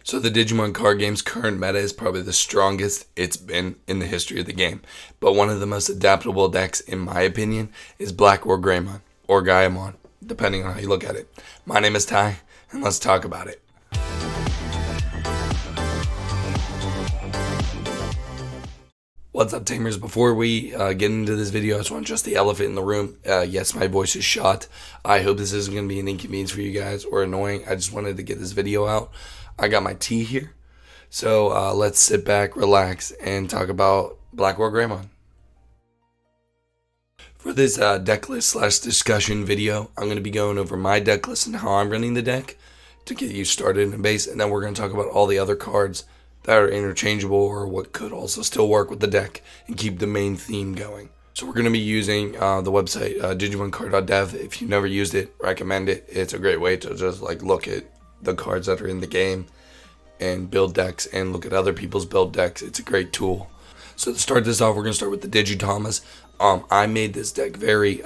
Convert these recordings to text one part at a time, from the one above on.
So the Digimon card game's current meta is probably the strongest it's been in the history of the game. But one of the most adaptable decks, in my opinion, is BlackWargreymon, or Gaiomon, depending on how you look at it. My name is Ty, and let's talk about it. What's up, Tamers? Before we get into this video, I just want to address the elephant in the room. Yes, my voice is shot. I hope this isn't going to be an inconvenience for you guys or annoying. I just wanted to get this video out. I got my tea here. So let's sit back, relax, and talk about BlackWargreymon. For this deck list / discussion video, I'm going to be going over my deck list and how I'm running the deck to get you started in the base. And then we're going to talk about all the other cards that are interchangeable or what could also still work with the deck and keep the main theme going. So we're going to be using the website digimoncard.dev. If you've never used it, recommend it. It's a great way to just look at the cards that are in the game and build decks and look at other people's build decks. It's a great tool. So to start this off, we're going to start with the Tamers. I made this deck very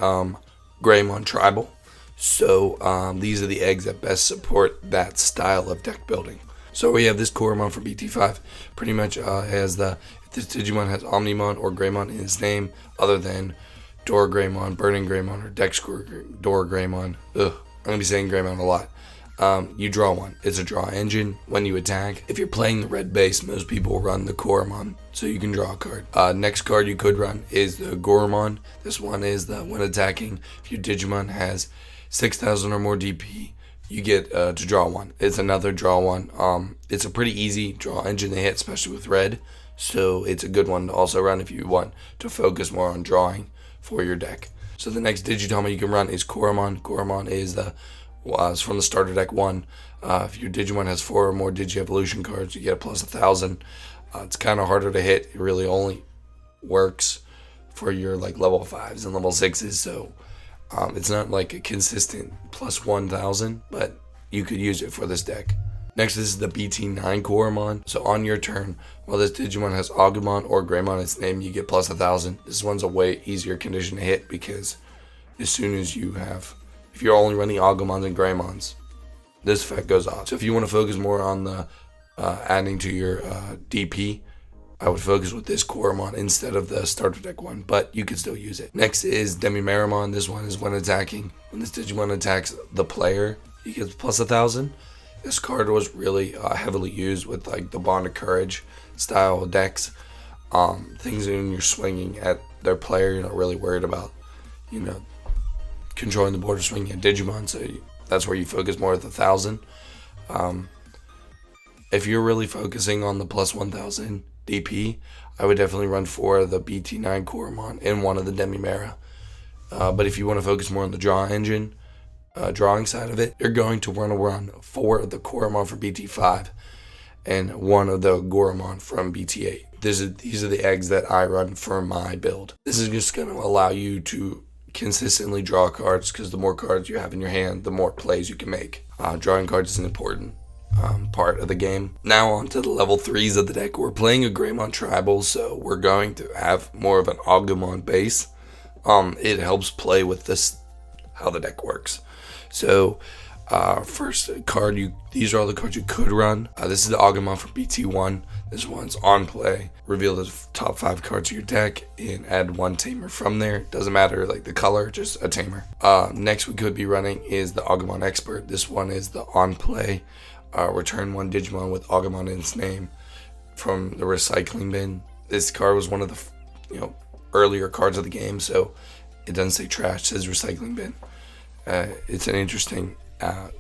Greymon tribal. So these are the eggs that best support that style of deck building. So we have this Gaiomon from BT9. Pretty much has if this Digimon has Omnimon or Greymon in its name, other than Greymon, Burning Greymon, or Greymon. I'm gonna be saying Greymon a lot. You draw one. It's a draw engine when you attack. If you're playing the red base, most people run the Gaiomon, so you can draw a card. Next card you could run is the Gaiomon. This one is the when attacking, if your Digimon has 6,000 or more DP, you get to draw one. It's another draw one. It's a pretty easy draw engine to hit, especially with red. So it's a good one to also run if you want to focus more on drawing for your deck. So the next Digitama you can run is Gaiomon. Gaiomon is it's from the starter deck 1. If your Digimon has 4 or more Digi-Evolution cards, you get a plus 1,000. It's kind of harder to hit. It really only works for your level 5s and level 6s. So it's not a consistent plus 1,000, but you could use it for this deck. Next is the BT9 Gaiomon. So on your turn, while this Digimon has Agumon or Greymon in its name, you get plus 1,000. This one's a way easier condition to hit because as soon as if you're only running Agumons and Greymons, this effect goes off. So if you want to focus more on the adding to your DP, I would focus with this Gaiomon instead of the starter deck one, but you can still use it. Next is Demimeramon. This one is when attacking. When this Digimon attacks the player, he gets plus 1,000. This card was really heavily used with the Bond of Courage style decks. Things when you're swinging at their player, you're not really worried about, controlling the board or swinging at Digimon, so that's where you focus more with 1,000. If you're really focusing on the plus 1,000 DP, I would definitely run 4 of the BT9 Gaiomon and 1 of the Demimera. But if you want to focus more on the draw engine, drawing side of it, you're going to run 4 of the Gaiomon for BT5 and 1 of the Gaiomon from BT8. These are the eggs that I run for my build. This is just going to allow you to consistently draw cards, because the more cards you have in your hand, the more plays you can make. Drawing cards is an important part of the game. Now on to the level 3s of the deck. We're playing a Greymon tribal, so we're going to have more of an Agumon base. It helps play with how the deck works. So first card, these are all the cards you could run. This is the Agumon from BT1. This one's on play. Reveal the top 5 cards of your deck and add 1 tamer from there. Doesn't matter the color, just a tamer. Next we could be running is the Agumon Expert. This one is the on play. Return 1 Digimon with Agumon in its name from the recycling bin. This card was one of the earlier cards of the game, so it doesn't say trash, it says recycling bin. It's an interesting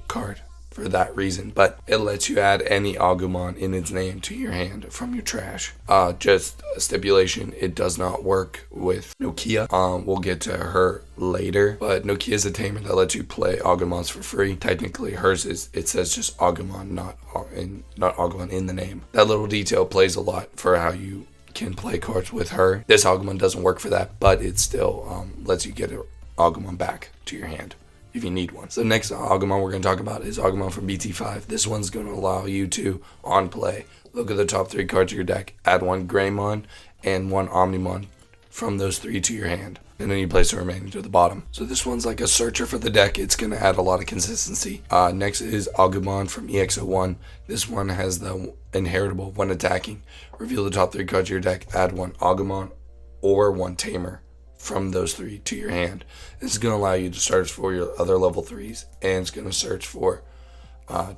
card for that reason, but it lets you add any Agumon in its name to your hand from your trash. Just a stipulation, it does not work with Nokia. We'll get to her later, but Nokia is a tamer that lets you play Agumons for free. Technically hers it says just Agumon, not Agumon in the name. That little detail plays a lot for how you can play cards with her. This Agumon doesn't work for that, but it still lets you get an Agumon back to your hand if you need one. So next Agumon we're going to talk about is Agumon from BT5. This one's going to allow you to, on play, look at the top 3 cards of your deck, add 1 Greymon and 1 Omnimon from those 3 to your hand. and then you place the remaining to the bottom. So this one's like a searcher for the deck. It's going to add a lot of consistency. Next is Gaiomon from EX01. This one has the inheritable when attacking. Reveal the top 3 cards of your deck. Add 1 Gaiomon or 1 Tamer from those 3 to your hand. This is going to allow you to search for your other level 3s, and it's going to search for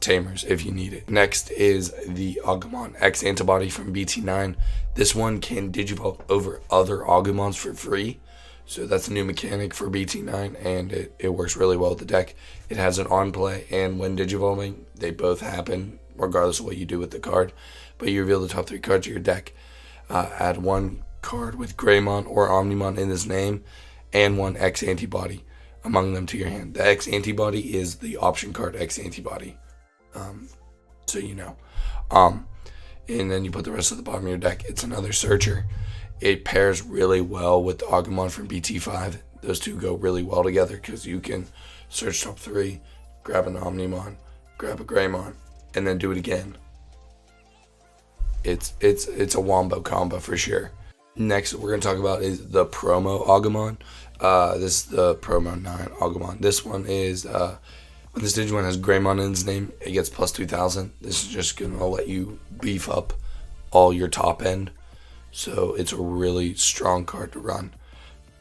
Tamers if you need it. Next is the Gaiomon X antibody from BT9. This one can digivolve over other Gaimons for free. So that's a new mechanic for BT9, and it works really well with the deck. It has an on play, and when digivolving, they both happen regardless of what you do with the card. But you reveal the top 3 cards of your deck. Add 1 card with Greymon or Omnimon in his name, and 1 X antibody among them to your hand. The X antibody is the option card X antibody, so you know. And then you put the rest of the bottom of your deck. It's another searcher. It pairs really well with the Gaiomon from BT5. Those two go really well together because you can search top 3, grab an Omnimon, grab a Greymon, and then do it again. It's a wombo combo for sure. Next, we're going to talk about is the promo Gaiomon. This is the promo 9 Gaiomon. This one is, when this Digimon has Greymon in his name, it gets plus 2,000. This is just going to let you beef up all your top end. So it's a really strong card to run.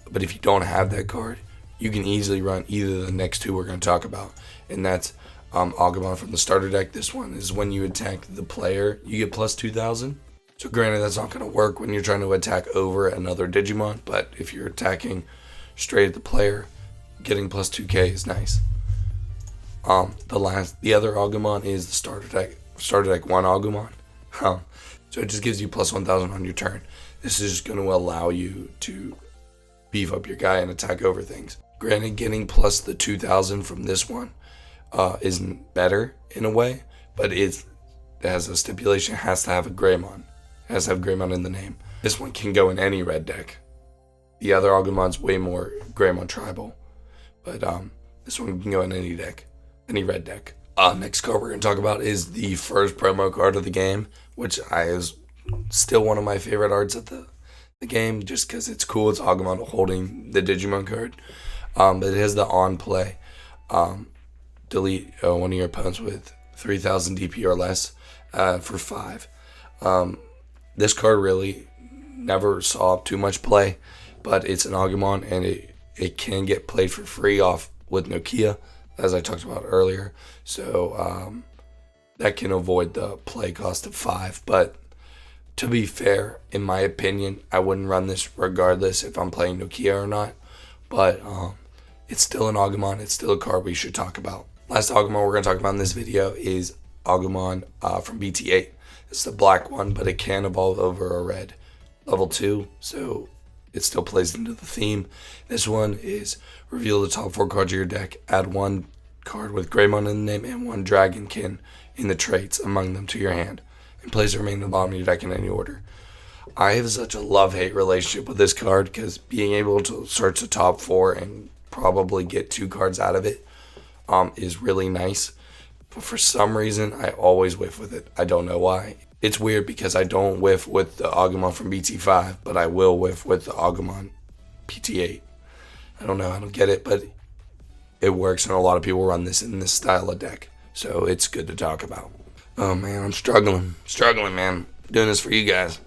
But if you don't have that card, you can easily run either of the next 2 we're going to talk about. And that's Gaiomon from the starter deck. This one is when you attack the player, you get plus 2,000. So granted, that's not going to work when you're trying to attack over another Digimon. But if you're attacking straight at the player, getting plus 2k is nice. The other Gaiomon is the starter deck 1 Gaiomon. So it just gives you plus 1,000 on your turn. This is just going to allow you to beef up your guy and attack over things. Granted, getting plus the 2,000 from this one isn't better in a way, but it has a stipulation. It has to have a Greymon. It has to have Greymon in the name. This one can go in any red deck. The other Gaimon's way more Greymon tribal, but this one can go in any deck, any red deck. Next card we're going to talk about is the first promo card of the game, which is still one of my favorite arts of the game, just because it's cool. It's Gaiomon holding the Digimon card. But it has the on play. Delete one of your opponents with 3,000 DP or less for 5. This card really never saw too much play, but it's an Gaiomon, and it can get played for free off with Nokia, as I talked about earlier. So that can avoid the play cost of 5. But to be fair, in my opinion, I wouldn't run this regardless if I'm playing Nokia or not. But it's still an Gaiomon. It's still a card we should talk about. Last Gaiomon we're going to talk about in this video is Gaiomon from BT8. It's the black one, but it can evolve over a red level 2. So it still plays into the theme. This one is reveal the top 4 cards of your deck. Add 1 card with Greymon in the name and 1 Dragonkin in the traits among them to your hand. And place the remaining at the bottom of your deck in any order. I have such a love-hate relationship with this card because being able to search the top 4 and probably get 2 cards out of it is really nice. But for some reason, I always whiff with it. I don't know why. It's weird because I don't whiff with the Gaiomon from BT5, but I will whiff with the Gaiomon BT8. I don't know, I don't get it, but it works, and a lot of people run this in this style of deck, so it's good to talk about. Oh man, I'm struggling, man. Doing this for you guys.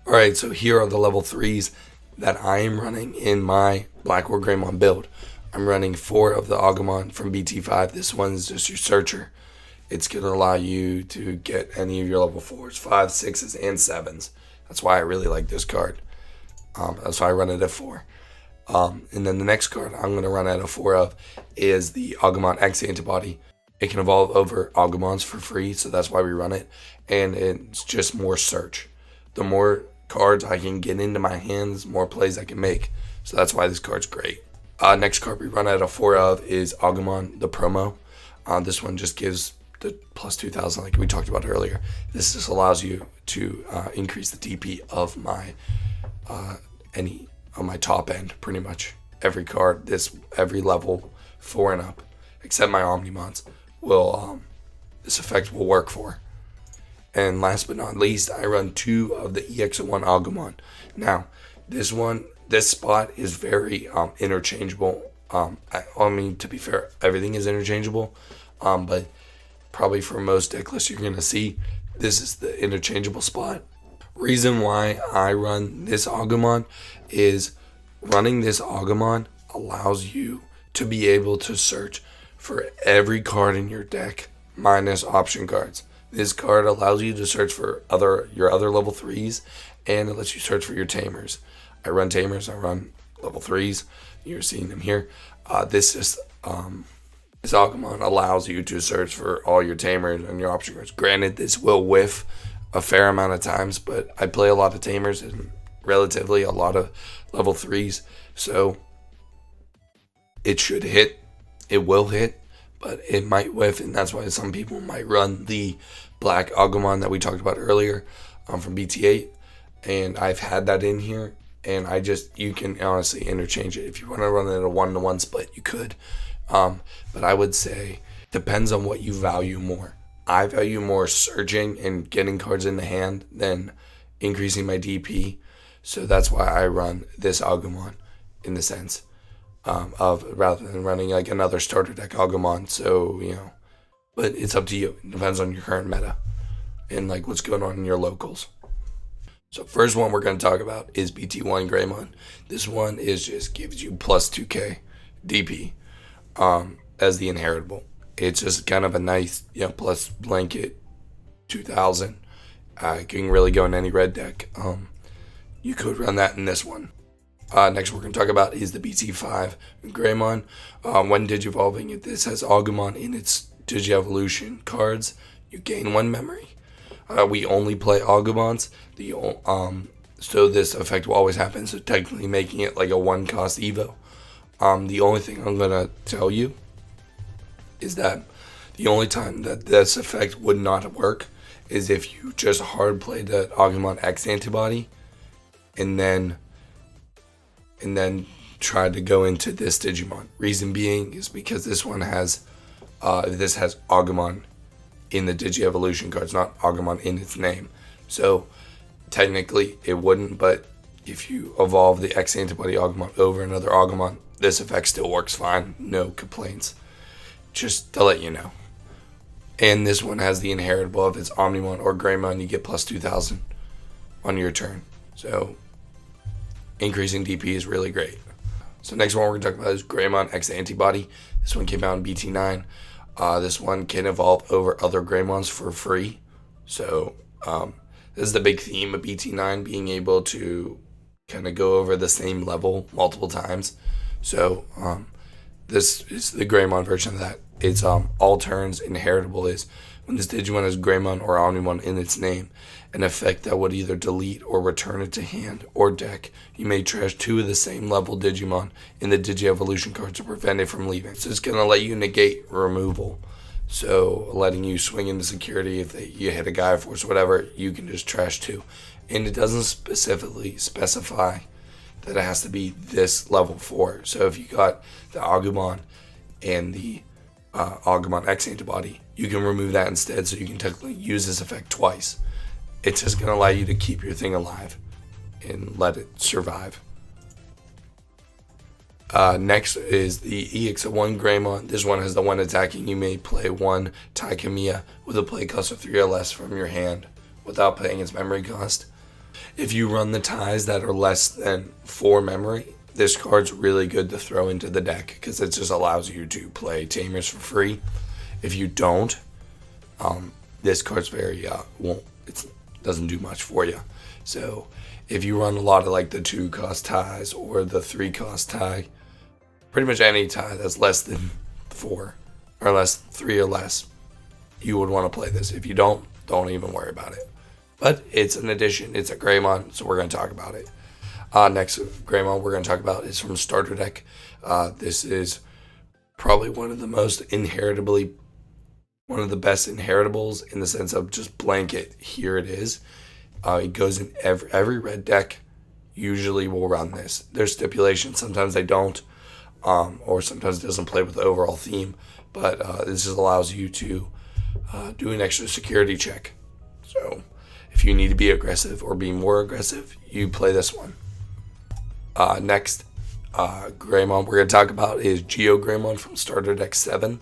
Alright, so here are the level 3s that I am running in my BlackWargreymon build. I'm running 4 of the Gaiomon from BT5. This one's just your searcher. It's going to allow you to get any of your level 4s, 5s, 6s, and 7s. That's why I really like this card. That's why I run it at 4. And then the next card I'm going to run at a 4 of is the Gaiomon X antibody. It can evolve over Gaimons for free, so that's why we run it. And it's just more search. The more cards I can get into my hands, more plays I can make. So that's why this card's great. Next card we run at a 4 of is Gaiomon, the promo. This one just gives the plus 2,000 like we talked about earlier. This just allows you to increase the DP of my on my top end, pretty much. Every card, every level 4 and up, except my Omnimons, will this effect will work for. And last but not least, I run 2 of the EX01 Gaiomon. Now, this one This spot is very interchangeable. I mean, to be fair, everything is interchangeable, but probably for most deck lists you're going to see, this is the interchangeable spot. Reason why I run this Gaiomon is running this Gaiomon allows you to be able to search for every card in your deck minus option cards. This card allows you to search for your other level 3s, and it lets you search for your Tamers. I run Tamers, I run level 3s. You're seeing them here. This Gaiomon allows you to search for all your Tamers and your option cards. Granted, this will whiff a fair amount of times, but I play a lot of Tamers and relatively a lot of level 3s, so it should hit. It will hit, but it might whiff, and that's why some people might run the black Gaiomon that we talked about earlier from BT8, and I've had that in here, and you can honestly interchange it. If you want to run it at a 1-to-1 split, you could, but I would say depends on what you value more. I value more searching and getting cards in the hand than increasing my DP, so that's why I run this Gaiomon in the sense of rather than running like another starter deck Gaiomon. So but it's up to you. It depends on your current meta and like what's going on in your locals. So first one we're going to talk about is BT9 This one just gives you plus 2k DP as the inheritable. It's just kind of a nice plus blanket 2000. It can really go in any red deck. You could run that in this one. Next we're going to talk about is the BT5 Greymon. When Digivolving, this has Gaiomon in its Digievolution cards. You gain 1 memory. We only play Gaimons. So this effect will always happen, so technically making it like a 1-cost Evo. The only thing I'm going to tell you is that the only time that this effect would not work is if you just hard play the Gaiomon X antibody and then try to go into this Digimon. Reason being is because this one has Gaiomon in the Digievolution cards, not Gaiomon in its name. So technically it wouldn't, but if you evolve the X antibody Gaiomon over another Gaiomon, this effect still works fine. No complaints. Just to let you know. And this one has the inheritable of its Omnimon or Greymon. You get plus 2000 on your turn. So increasing DP is really great. So next one we're going to talk about is Greymon X Antibody. This one came out in BT9. This one can evolve over other Greymons for free. So this is the big theme of BT9, being able to kind of go over the same level multiple times. So this is the Greymon version of that. It's all turns inheritable is when this Digimon has Greymon or Omnimon in its name, an effect that would either delete or return it to hand or deck. You may trash 2 of the same level Digimon in the Digievolution card to prevent it from leaving. So it's going to let you negate removal. So letting you swing into security if you hit a Gaia Force or whatever, you can just trash 2. And it doesn't specifically specify that it has to be this level 4. So if you got the Gaiomon and the Gaiomon X antibody, you can remove that instead, so you can technically use this effect twice. It's just going to allow you to keep your thing alive and let it survive. Next is the EX1 Greymon. This one has the one attacking. You may play 1 Taikamiya with a play cost of 3 or less from your hand without paying its memory cost. If you run the ties that are less than 4 memory, this card's really good to throw into the deck because it just allows you to play Tamers for free. If you don't, this card's very it doesn't do much for you. So if you run a lot of like the 2-cost ties or the 3-cost tie, pretty much any tie that's less than 4 or less 3 or less, you would want to play this. If you don't even worry about it. But it's an addition. It's a Greymon, so we're going to talk about it. Next Greymon we're going to talk about is from Starter Deck. This is probably one of the best inheritables in the sense of just blanket. Here it is. It goes in every red deck. Usually will run this. There's stipulations. Sometimes they don't, or sometimes it doesn't play with the overall theme. But this just allows you to do an extra security check. So if you need to be aggressive or be more aggressive, you play this one. Next Greymon we're going to talk about is Gaiomon from Starter Deck 7.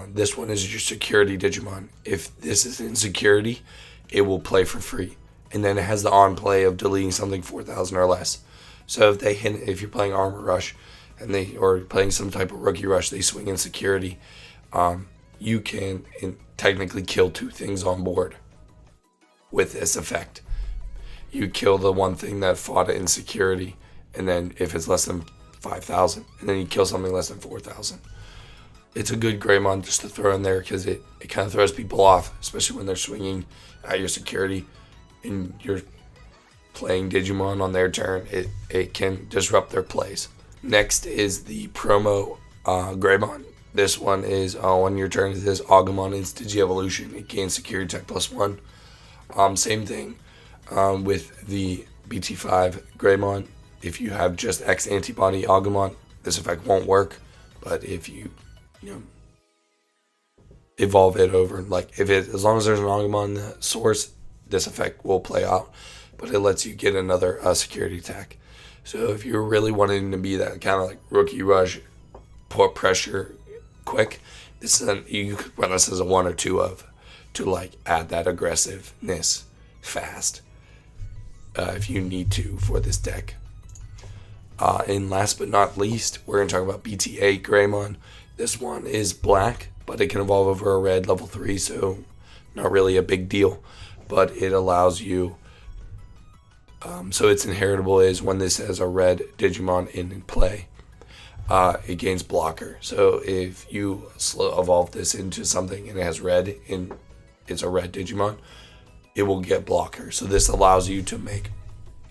This one is your security Digimon. If this is in security, it will play for free. And then it has the on play of deleting something 4,000 or less. So if you're playing Armor Rush or playing some type of Rookie Rush, they swing in security. You can technically kill 2 things on board with this effect. You kill the one thing that fought it in security, and then if it's less than 5,000, and then you kill something less than 4,000. It's a good Greymon just to throw in there because it kind of throws people off, especially when they're swinging at your security and you're playing Digimon on their turn. It can disrupt their plays. Next is the promo Greymon. This one is on your turn. It is Agumon in Digi-Evolution. It gains security tech +1. Same thing with the BT9 Greymon. If you have just X antibody Agumon, this effect won't work. But if you evolve it over, as long as there's an Agumon in the source, this effect will play out. But it lets you get another security attack. So if you're really wanting to be that kind of like Rookie Rush, put pressure quick, you could run this as a 1 or 2 of to add that aggressiveness fast if you need to for this deck. And last but not least, we're going to talk about BT8 Greymon. This one is black, but it can evolve over a red level 3, so not really a big deal. But it allows you, so its inheritable is when this has a red Digimon in play, it gains blocker. So if you evolve this into something and it has red and it's a red Digimon, it will get blocker. So this allows you to make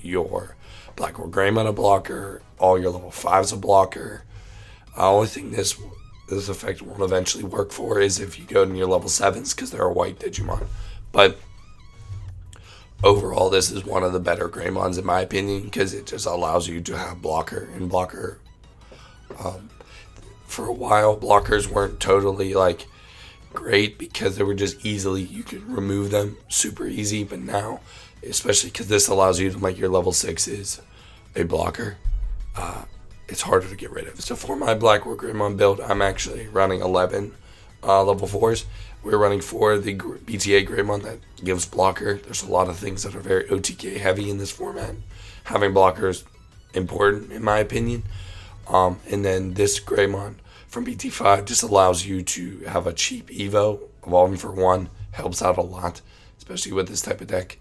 your BlackWargreymon a blocker, all your level 5s a blocker. Only thing this effect won't eventually work for is if you go to your level 7s because they're a white Digimon. But overall, this is one of the better Greymons in my opinion because it just allows you to have blocker. And blocker, for a while, blockers weren't totally great because they were just you could remove them super easy. But now, especially because this allows you to make your level 6s a blocker, it's harder to get rid of. So for my BlackWargreymon build, I'm actually running 11 level 4s. We're running 4 of the BT8 Greymon that gives blocker. There's a lot of things that are very OTK heavy in this format. Having blocker is important in my opinion. And then this Greymon from BT9 just allows you to have a cheap Evo. Evolving for 1 helps out a lot, especially with this type of deck.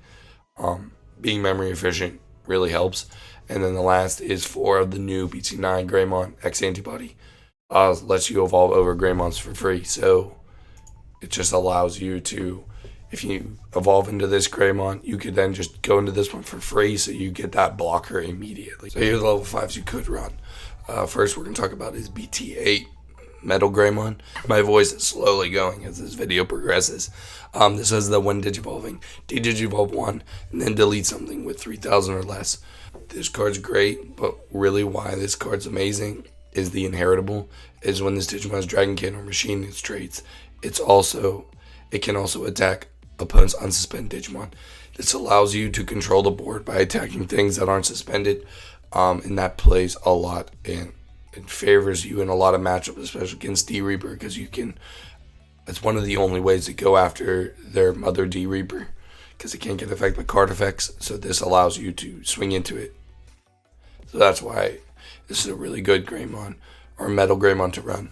Being memory efficient really helps. And then the last is 4 of the new BT9 Greymon X antibody. Lets you evolve over Greymons for free. So it just allows you to, if you evolve into this Greymon, you could then just go into this one for free, so you get that blocker immediately. So here's the level 5s you could run. First we're going to talk about is BT8 Metal Greymon. My voice is slowly going as this video progresses. This is the when Digivolving. Digivolve 1 and then delete something with 3,000 or less. This card's great, but really why this card's amazing is the inheritable. Is when this Digimon's Dragonkin or Machine its traits, it can also attack opponent's unsuspended Digimon. This allows you to control the board by attacking things that aren't suspended, and that plays a lot and it favors you in a lot of matchups, especially against D-Reaper, because it's one of the only ways to go after their mother D-Reaper, because it can't get affected by card effects, so this allows you to swing into it. So that's why this is a really good Greymon, or Metal Greymon to run.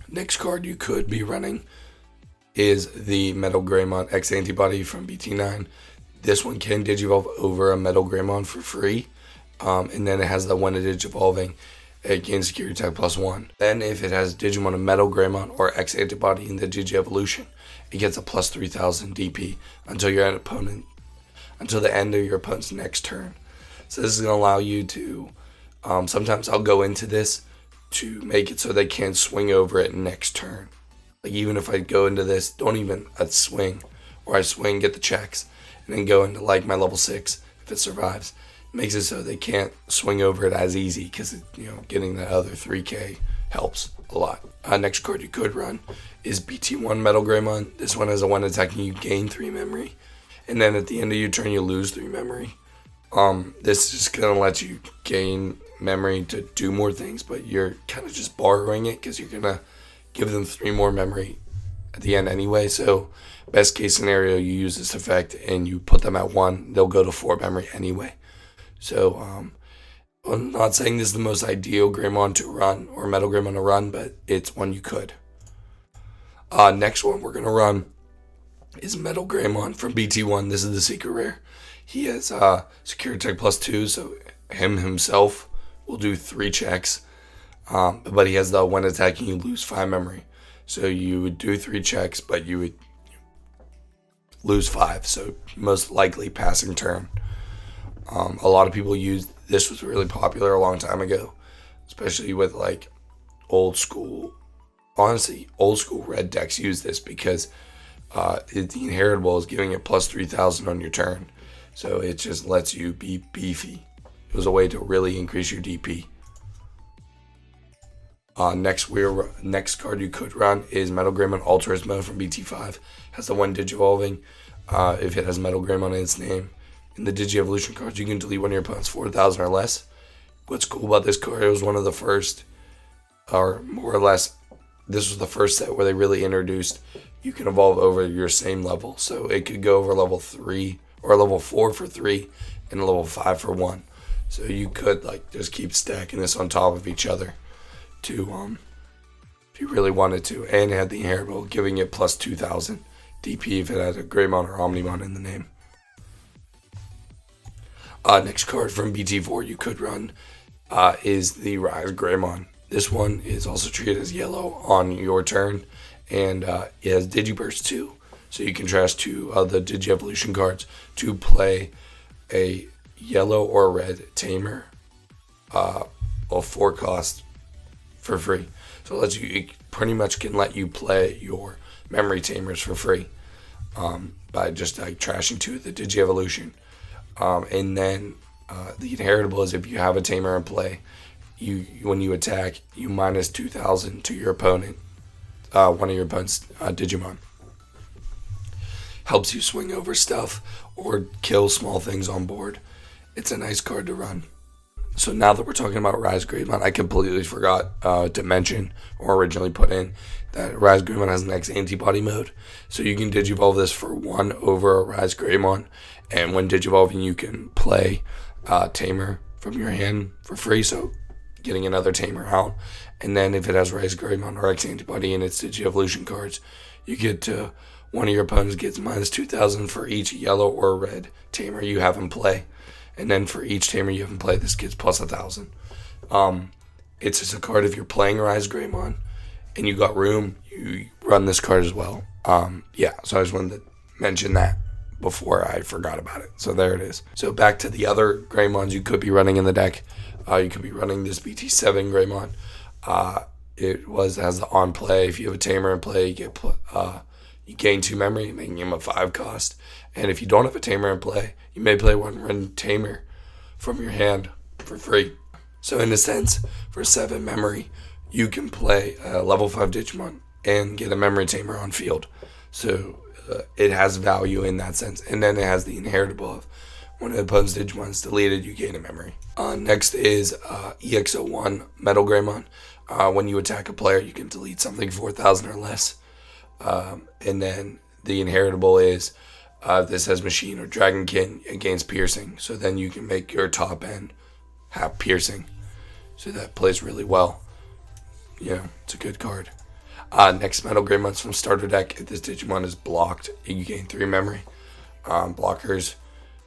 Next card you could be running is the Metal Greymon X Antibody from BT9. This one can Digivolve over a Metal Greymon for free, and then it has that when it Digivolving, it gains security attack +1. Then if it has Digimon of Metal Greymon or X Antibody in the Digi-Evolution, it gets a +3,000 DP until the end of your opponent's next turn. So this is going to allow you to, sometimes I'll go into this to make it so they can't swing over it next turn. Even if I go into this, don't even swing, or I swing, get the checks, and then go into my level 6 if it survives. Makes it so they can't swing over it as easy because getting the other 3k helps a lot. Next card you could run is BT1 Metal Greymon. This one has a when attacking you gain 3 memory, and then at the end of your turn you lose 3 memory. This is just gonna let you gain memory to do more things, but you're kind of just borrowing it because you're going to give them 3 more memory at the end anyway. So best case scenario, you use this effect and you put them at 1, they'll go to 4 memory anyway. So I'm not saying this is the most ideal Greymon to run or Metal Greymon to run, but it's one you could. Next one we're going to run is Metal Greymon from BT1. This is the secret rare. He has Security Tech +2, so himself will do 3 checks. But he has the when attacking you lose 5 memory. So you would do 3 checks, but you would lose 5. So most likely passing turn. A lot of people use this. Was really popular a long time ago, especially with like old school. Honestly, old school red decks use this because the inheritable is giving it plus 3,000 on your turn. So it just lets you be beefy. It was a way to really increase your DP. Next card you could run is Metal Greymon Ultrismo from BT5. Has the 1 Digivolving. If it has Metal Greymon in its name. In the Digi-Evolution cards, you can delete one of your opponent's 4,000 or less. What's cool about this card, it was one of the first, or more or less, this was the first set where they really introduced you can evolve over your same level. So it could go over level 3 or level 4 for 3 and level 5 for 1. So you could like just keep stacking this on top of each other to if you really wanted to. And it had the inheritable giving it plus 2,000 DP if it had a Greymon or Omnimon in the name. Next card from BT4 you could run is the BlackWargreymon. This one is also treated as yellow on your turn, and it has Digiburst 2. So you can trash 2 of the Digi-Evolution cards to play a yellow or red Tamer of 4 cost for free. So it pretty much can let you play your memory Tamers for free by just like trashing 2 of the Digi-Evolution. And then the inheritable is if you have a Tamer in play, when you attack, you minus 2,000 to your opponent, one of your opponent's Digimon. Helps you swing over stuff or kill small things on board. It's a nice card to run. So now that we're talking about BlackWargreymon, I completely forgot to mention or originally put in that BlackWargreymon has an X antibody mode. So you can Digivolve this for 1 over a BlackWargreymon. And when Digivolving, you can play Tamer from your hand for free. So getting another Tamer out. And then if it has BlackWargreymon or X antibody in its Digi-Evolution cards, you get to one of your opponents gets minus 2,000 for each yellow or red Tamer you have in play. And then for each Tamer you have in play, this gets plus 1,000. It's just a card if you're playing BlackWargreymon and you got room, you run this card as well. So I just wanted to mention that before I forgot about it. So there it is. So back to the other Greymons you could be running in the deck. You could be running this BT7 Greymon. It has the on play. If you have a Tamer in play, you gain 2 memory, making him a 5 cost. And if you don't have a Tamer in play, you may play 1 run Tamer from your hand for free. So in a sense, for 7 memory, you can play a level 5 Digimon and get a memory Tamer on field. So it has value in that sense. And then it has the inheritable of when the opponent's Digimon is deleted, you gain a memory. Next is EX01 Metal Greymon. When you attack a player, you can delete something 4,000 or less. And then the inheritable is this has Machine or Dragonkin against Piercing. So then you can make your top end have Piercing. So that plays really well. Yeah, it's a good card. Next Metal Greymon's from starter deck. If this Digimon is blocked, you gain 3 memory. Blockers.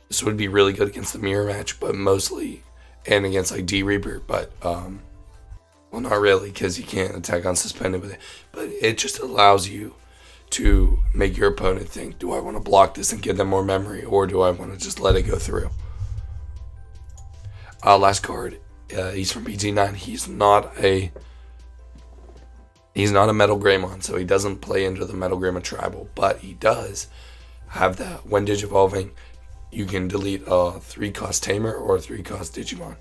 This would be really good against the mirror match, but mostly, and against like D-Reaper, but well, not really, because you can't attack unsuspended with it. But it just allows you to make your opponent think, do I want to block this and give them more memory, or do I want to just let it go through? Last card, he's from BT9. He's not a Metal Greymon, so he doesn't play into the Metal Greymon tribal, but he does have that when Digivolving, you can delete a 3-cost Tamer or a 3-cost Digimon,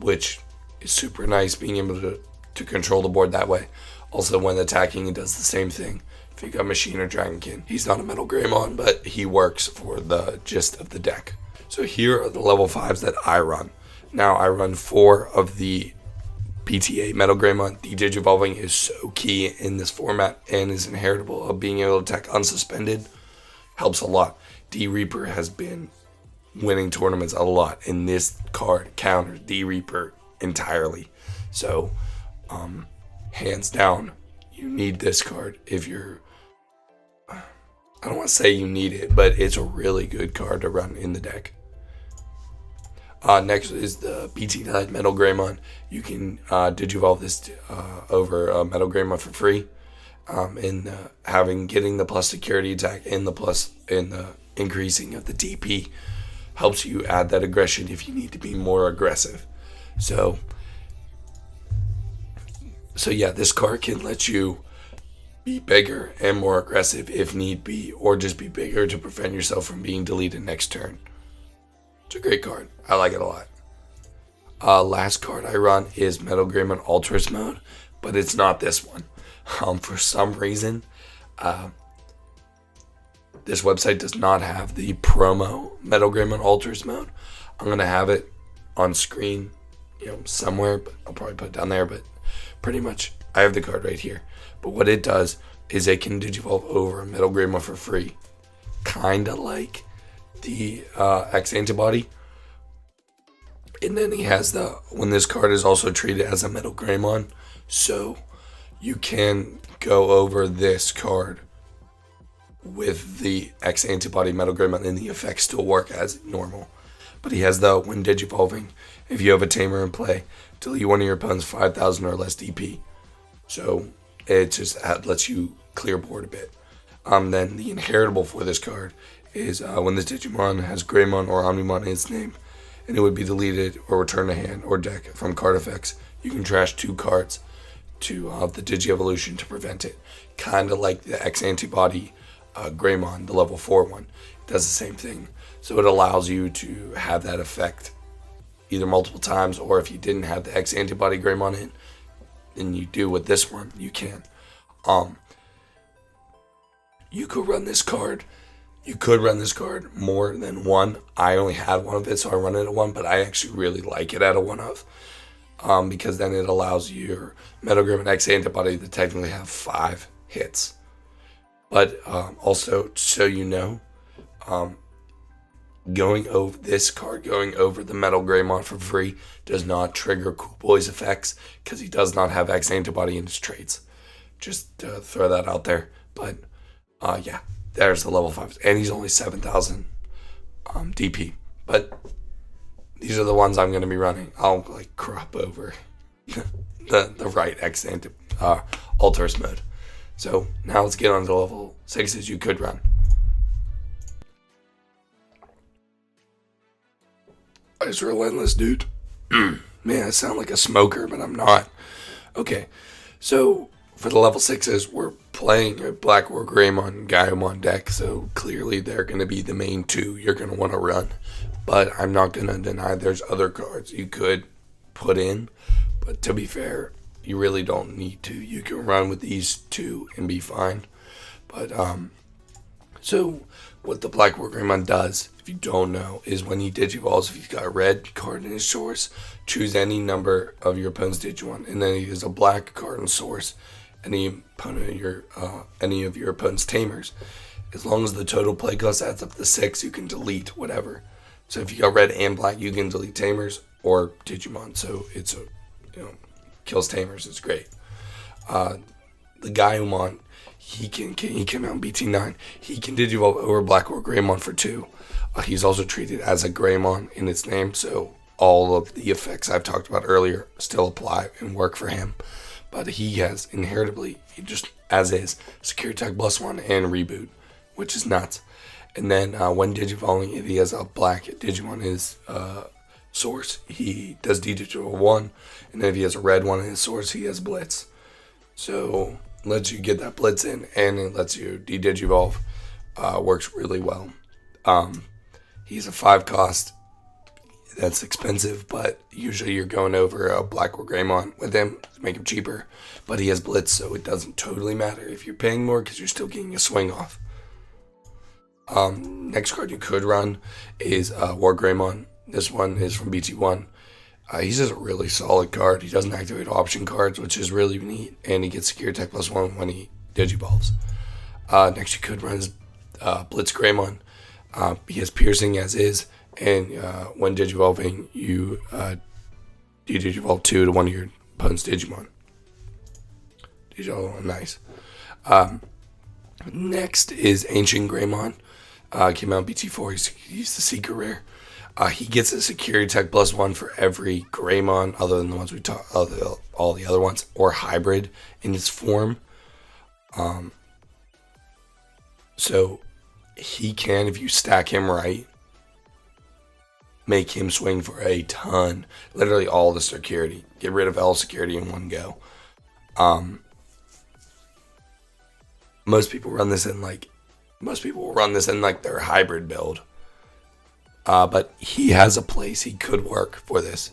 which is super nice being able to control the board that way. Also, when attacking, it does the same thing. If you got Machine or Dragonkin, he's not a Metal Greymon, but he works for the gist of the deck. So here are the level 5s that I run. Now I run 4 of the BT8 Metal Greymon. The Digivolving is so key in this format and is inheritable of being able to attack unsuspended. Helps a lot. D-Reaper has been winning tournaments a lot, and this card counters D-Reaper entirely. So, hands down, you need this card if you're... I don't want to say you need it, but it's a really good card to run in the deck. Next is the BT9 Metal Greymon. You can Digivolve this over Metal Greymon for free. Getting the plus security attack and the increasing of the DP helps you add that aggression if you need to be more aggressive. So yeah, this card can let you be bigger and more aggressive if need be, or just be bigger to prevent yourself from being deleted next turn. It's a great card. I like it a lot. Last card I run is Metal Greymon Ultras mode, but it's not this one. For some reason, this website does not have the promo Metal Greymon Ultras mode. I'm gonna have it on screen, somewhere, but I'll probably put it down there. But pretty much, I have the card right here. But what it does is it can Digivolve over a Metal Greymon for free, kinda like the X Antibody. And then he has when this card is also treated as a Metal Greymon, so you can go over this card with the X Antibody Metal Greymon and the effects still work as normal. But he has when Digivolving, if you have a Tamer in play, delete one of your opponent's 5,000 or less DP. So it just lets you clear board a bit. Then the inheritable for this card is when this Digimon has Greymon or Omnimon in its name, and it would be deleted or returned to hand or deck from card effects, you can trash 2 cards to the Digi-Evolution to prevent it. Kind of like the X Antibody Greymon, the level 4 one. It does the same thing. So it allows you to have that effect either multiple times, or if you didn't have the X Antibody Greymon in, and you do with this one, you can. You could run this card. You could run this card more than one. I only had one of it, so I run it at 1, but I actually really like it at a 1 of. Because then it allows your Metal Greymon X Antibody to technically have 5 hits. But also, so you know, going over the Metal Greymon for free does not trigger Cool Boy's effects, because he does not have X Antibody in his traits. Just to throw that out there. But yeah, there's the level 5, and he's only 7,000 DP. But these are the ones I'm going to be running. I'll crop over the right X Ultras mode. So now let's get on to level 6s you could run. It's relentless, dude. Man, I sound like a smoker, but I'm not. Okay, so for the level 6s, we're playing a BlackWargreymon Gaiomon deck, so clearly they're going to be the main 2 you're going to want to run. But I'm not going to deny there's other cards you could put in. But to be fair, you really don't need to. You can run with these 2 and be fine. But, so what the BlackWargreymon does, if you don't know, is when he Digivolves, if he's got a red card in his source, choose any number of your opponent's Digimon, and then he has a black card in source, any of your opponent's Tamers. As long as the total play cost adds up to 6, you can delete whatever. So if you got red and black, you can delete Tamers or Digimon. So it's kills Tamers. It's great. The Gaiomon, he came out in BT9. He can Digivolve over BlackWargreymon for 2. He's also treated as a Greymon in its name, so all of the effects I've talked about earlier still apply and work for him. But he has inheritably, just as is, Secure Attack +1 and Reboot, which is nuts. And then when Digivolving, if he has a black Digimon in his source, he does D-Digital 1. And then if he has a red one in his source, he has Blitz. So lets you get that Blitz in, and it lets you D-Digivolve. Works really well. He's a 5 cost. That's expensive, but usually you're going over a BlackWargreymon with him to make him cheaper. But he has Blitz, so it doesn't totally matter if you're paying more, because you're still getting a swing off. Next card you could run is Wargreymon. This one is from BT1. He's just a really solid card. He doesn't activate option cards, which is really neat, and he gets secure attack +1 when he digivolves. Next, you could run his BlackWargreymon. He has piercing as is, and when digivolving, you digivolve 2 to one of your opponent's Digimon. Digivolve, nice. Next is Ancient Greymon. Came out BT4. He's the secret rare. He gets a security tech +1 for every Greymon, other than the ones we talked, all the other ones, or hybrid in its form. So he can, if you stack him right, make him swing for a ton. Literally all the security. Get rid of all security in one go. Most people run this in their hybrid build. But he has a place he could work for this.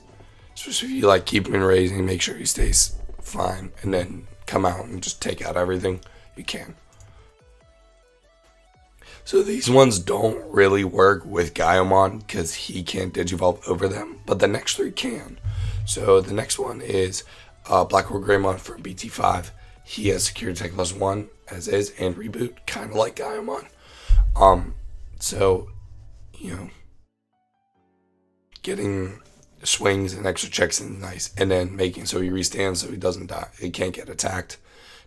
Especially if you keep him in raising, make sure he stays fine, and then come out and just take out everything you can. So these ones don't really work with Gaiomon because he can't digivolve over them, but the next 3 can. So the next one is BlackWargreymon from BT5. He has security tech +1 as is and reboot, kind of like Gaiomon. So, getting swings and extra checks is nice, and then making so he restands so he doesn't die. He can't get attacked.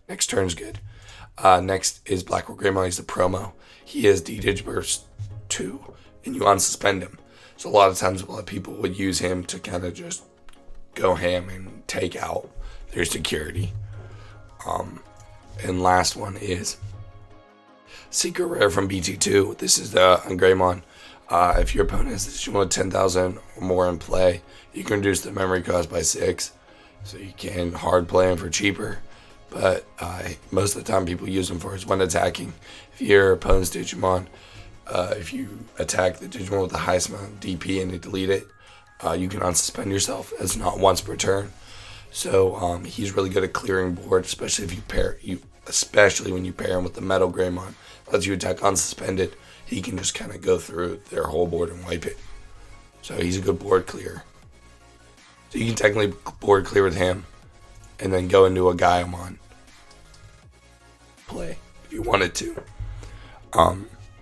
Next turn's good. Next is BlackWargreymon. He's the promo. He has D-Digiburst 2, and you unsuspend him. So a lot of times, a lot of people would use him to kind of just go ham and take out their security. And last one is Secret Rare from BT2. This is the Greymon. If your opponent has Digimon 10,000 or more in play, you can reduce the memory cost by 6. So you can hard play him for cheaper. But most of the time people use them for is when attacking. If your opponent's Digimon, if you attack the Digimon with the highest amount of DP and they delete it, you can unsuspend yourself. It's not once per turn. So he's really good at clearing board, especially when you pair him with the Metal Greymon. Lets you attack unsuspended. He can just kind of go through their whole board and wipe it. So he's a good board clearer. So you can technically board clear with him and then go into a Gaiomon play if you wanted to.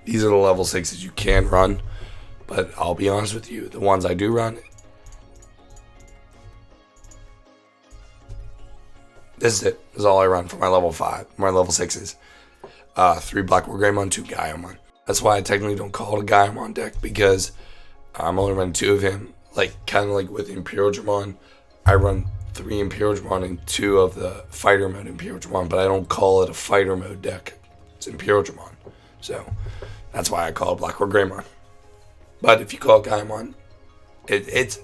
These are the level 6s you can run, but I'll be honest with you, the ones I do run, this is it. This is all I run for my level 5, my level 6s. 3 BlackWargreymon, 2 Gaiomon. That's why I technically don't call it a Gaiomon deck, because I'm only running 2 of him. Kind of like with Imperial Dramon, I run 3 Imperial Dramon and 2 of the fighter mode Imperial Dramon, but I don't call it a fighter mode deck. It's Imperial Dramon. So that's why I call it BlackWargreymon. But if you call it Gaiomon, it's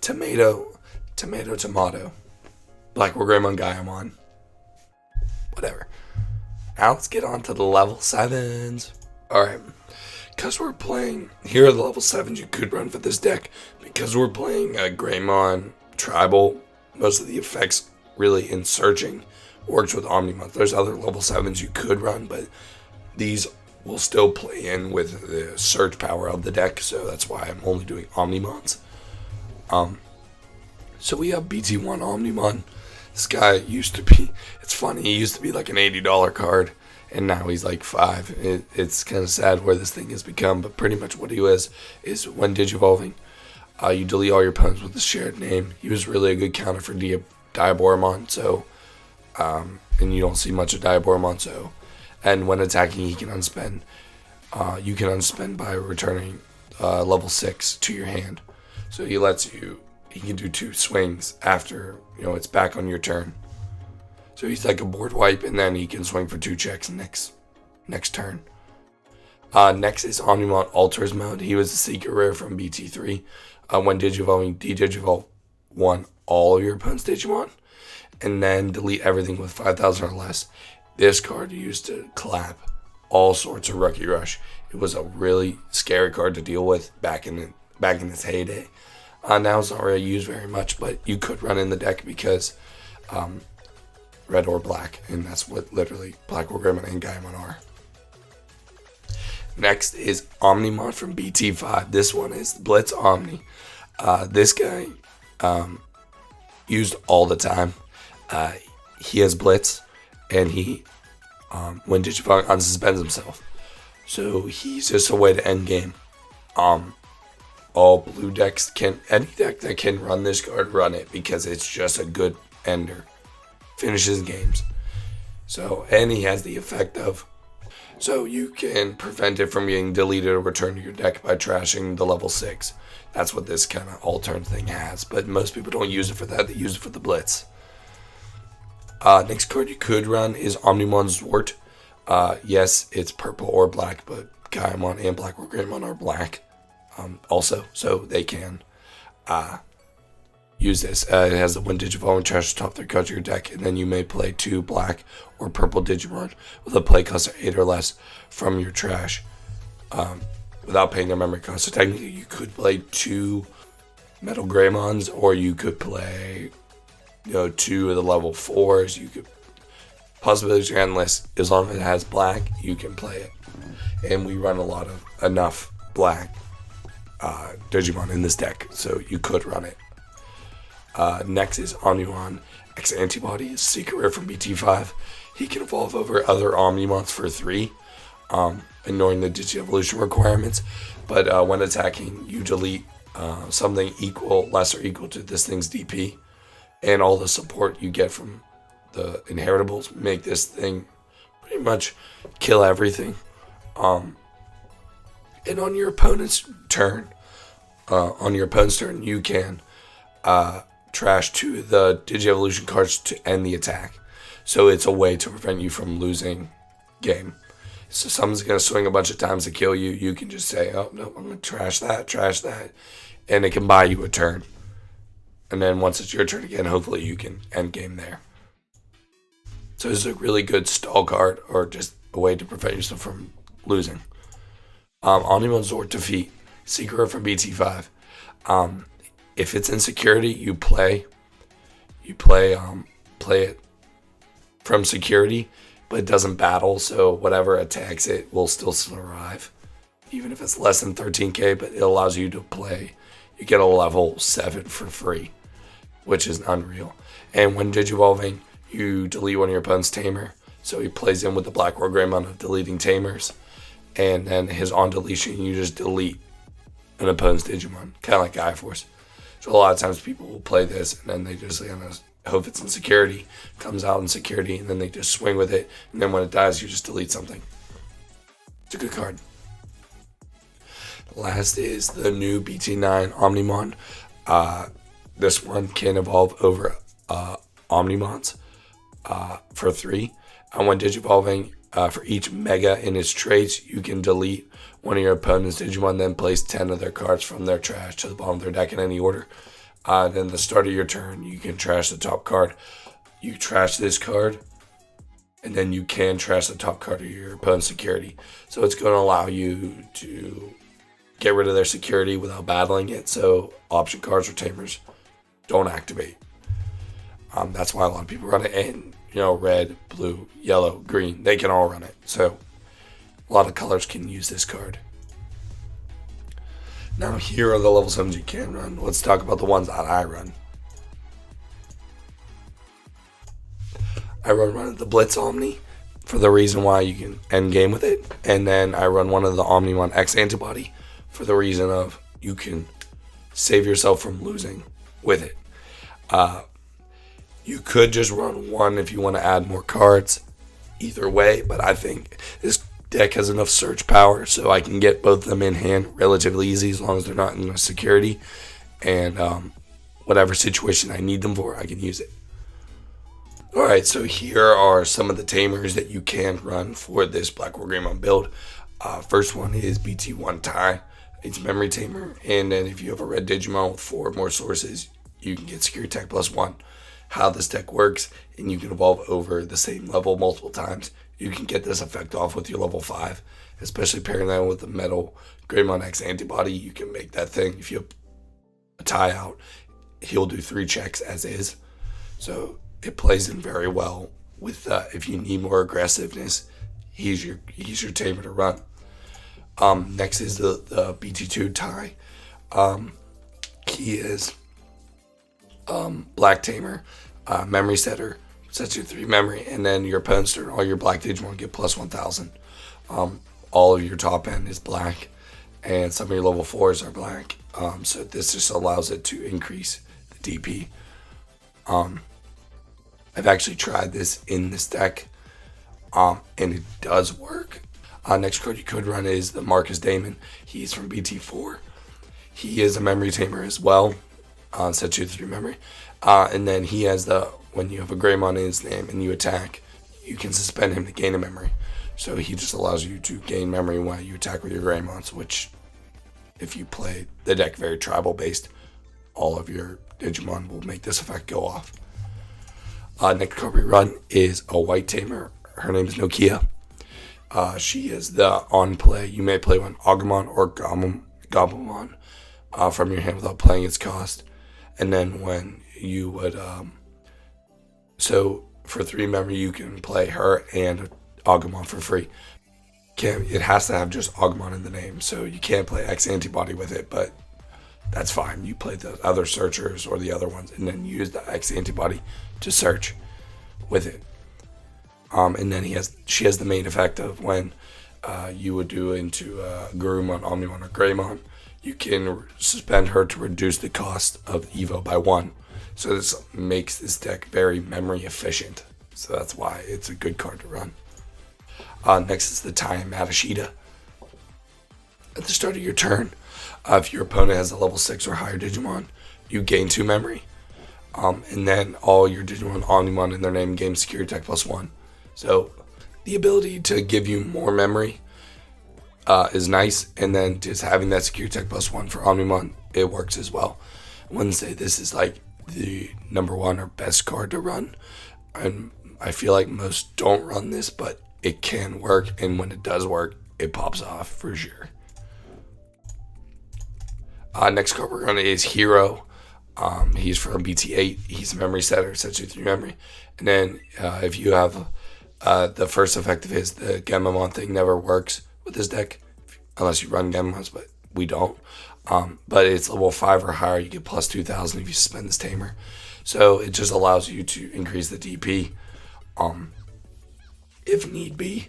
tomato. BlackWargreymon, Gaiomon. Whatever. Now let's get on to the level 7s. Alright. Because we're playing, here are the level 7s you could run for this deck. Because we're playing Greymon Tribal, most of the effects really in searching works with Omnimon. There's other level 7s you could run, but these will still play in with the search power of the deck, so that's why I'm only doing Omnimons. So we have BT1 Omnimon. This guy used to be, it's funny, he used to be like an $80 card, and now he's like $5. It's kind of sad where this thing has become, but pretty much what he is when digivolving, you delete all your opponents with a shared name. He was really a good counter for Diaboromon, so, and you don't see much of Diaboromon, so, and when attacking, he can unspend. You can unspend by returning level 6 to your hand. So he can do 2 swings after, it's back on your turn. So he's like a board wipe, and then he can swing for 2 checks next turn. Next is Omnimon Alters mode. He was a secret rare from BT3. When digivolving, de-digivolve 1 all of your opponent's Digimon, and then delete everything with 5,000 or less. This card used to clap all sorts of Rookie Rush. It was a really scary card to deal with back in its heyday. Now it's not really used very much, but you could run in the deck because red or black, and that's what literally BlackWargreymon and Gaiomon are. Next is Omnimon from BT5. This one is Blitz Omni. This guy used all the time. He has Blitz, and he, when Digimon unsuspends himself. So he's just a way to end game. All blue decks any deck that can run this card, run it, because it's just a good ender. Finishes games. So, and he has the effect of, so you can prevent it from getting deleted or returned to your deck by trashing the level 6. That's what this kind of alternate thing has, but most people don't use it for that, they use it for the Blitz. Next card you could run is Omnimon Zwart. Yes, it's purple or black, but Gaiomon and BlackWargreymon are black also, so they can use this. It has the one Digivolve and trash the top 3 cards of your deck, and then you may play 2 black or purple Digimon with a play cost of 8 or less from your trash without paying their memory cost. So technically you could play 2 Metal Greymons, or you could play 2 of the level 4s. You could, possibilities are endless. As long as it has black, you can play it. And we run enough black Digimon in this deck, so you could run it. Next is Omnimon X Antibody, secret rare from BT9. He can evolve over other Omnimons for 3, ignoring the Digi-Evolution requirements. But when attacking, you delete something less or equal to this thing's DP. And all the support you get from the inheritables make this thing pretty much kill everything. And on your opponent's turn, you can trash 2 of the Digi-Evolution cards to end the attack. So it's a way to prevent you from losing game. So someone's going to swing a bunch of times to kill you. You can just say, oh, no, I'm going to trash that. And it can buy you a turn. And then once it's your turn again, hopefully you can end game there. So this is a really good stall card, or just a way to prevent yourself from losing. Omnimon Zwart Defeat, secret from BT9. If it's in security, you play it from security, but it doesn't battle, so whatever attacks it will still survive, even if it's less than 13k, but it allows you to play. You get a level 7 for free, which is unreal. And when Digivolving, you delete one of your opponent's Tamer, so he plays in with the BlackWargreymon of deleting Tamers, and then his on deletion, you just delete an opponent's Digimon, kind of like Gaia Force. So a lot of times people will play this, and then they just hope it's in security, comes out in security, and then they just swing with it, and then when it dies, you just delete something. It's a good card. Last is the new BT9 Omnimon. This one can evolve over Omnimons for 3. And when Digivolving, for each Mega in its traits, you can delete one of your opponent's Digimon, then place 10 of their cards from their trash to the bottom of their deck in any order. Then the start of your turn, you can trash the top card. You trash this card, and then you can trash the top card of your opponent's security. So it's going to allow you to get rid of their security without battling it. So option cards or Tamers don't activate. That's why a lot of people run it. And red, blue, yellow, green, they can all run it. So a lot of colors can use this card. Now here are the level 7s you can run. Let's talk about the ones that I run. I run one of the Blitz Omni for the reason why you can end game with it. And then I run one of the Omnimon X Antibody for the reason of you can save yourself from losing with it. You could just run one if you want to add more cards. Either way, but I think this deck has enough search power so I can get both of them in hand relatively easy as long as they're not in security. And whatever situation I need them for, I can use it. Alright, so here are some of the Tamers that you can run for this BlackWargreymon build. First one is BT1 Tie. It's Memory Tamer, and then if you have a red Digimon with 4 or more sources, you can get Security Tech +1. How this deck works, and you can evolve over the same level multiple times. You can get this effect off with your level 5, especially pairing that with the Metal Greymon X Antibody. You can make that thing, if you have a tie out, he'll do 3 checks as is. So it plays in very well with if you need more aggressiveness, he's your Tamer to run. Next is the BT2 Tie. He is Black Tamer, Memory Setter, sets you 3 memory, and then your opponent's turn, all your black Digimon get plus 1000. All of your top end is black, and some of your level 4s are black. So this just allows it to increase the DP. I've actually tried this in this deck, and it does work. Next card you could run is the Marcus Daemon. He's from BT4. He is a memory tamer as well. Sets you 3 memory. And then he has when you have a Greymon in his name and you attack, you can suspend him to gain a memory. So he just allows you to gain memory while you attack with your Greymons, which, if you play the deck very tribal based, all of your Digimon will make this effect go off. Next card we run is a white tamer. Her name is Nokia. She is the on play. You may play one Agumon or Gabumon from your hand without playing its cost. And then when you would, so for 3 memory, you can play her and Agumon for free. It has to have just Agumon in the name, so you can't play X Antibody with it, but that's fine. You play the other searchers or the other ones, and then use the X Antibody to search with it. And then she has the main effect of when you would do into Garurumon, Omnimon, or Greymon, you can suspend her to reduce the cost of Evo by 1. So this makes this deck very memory efficient. So that's why it's a good card to run. Next is the Tai Matashita. At the start of your turn, if your opponent has a level 6 or higher Digimon, you gain 2 memory. And then all your Digimon Omnimon in their name gain security attack plus 1. So the ability to give you more memory is nice, and then just having that security attack plus 1 for Omnimon, it works as well. I wouldn't say this is like the number 1 or best card to run, and I feel like most don't run this, but it can work, and when it does work, it pops off for sure. Next card we're running is Hero. He's from BT8. He's a memory setter, sets you 3 memory. And then if you have the first effect of his, the Gaiomon thing never works with this deck, unless you run Gaimons, but we don't. But it's level 5 or higher, you get plus 2000 if you suspend this tamer. So it just allows you to increase the DP if need be.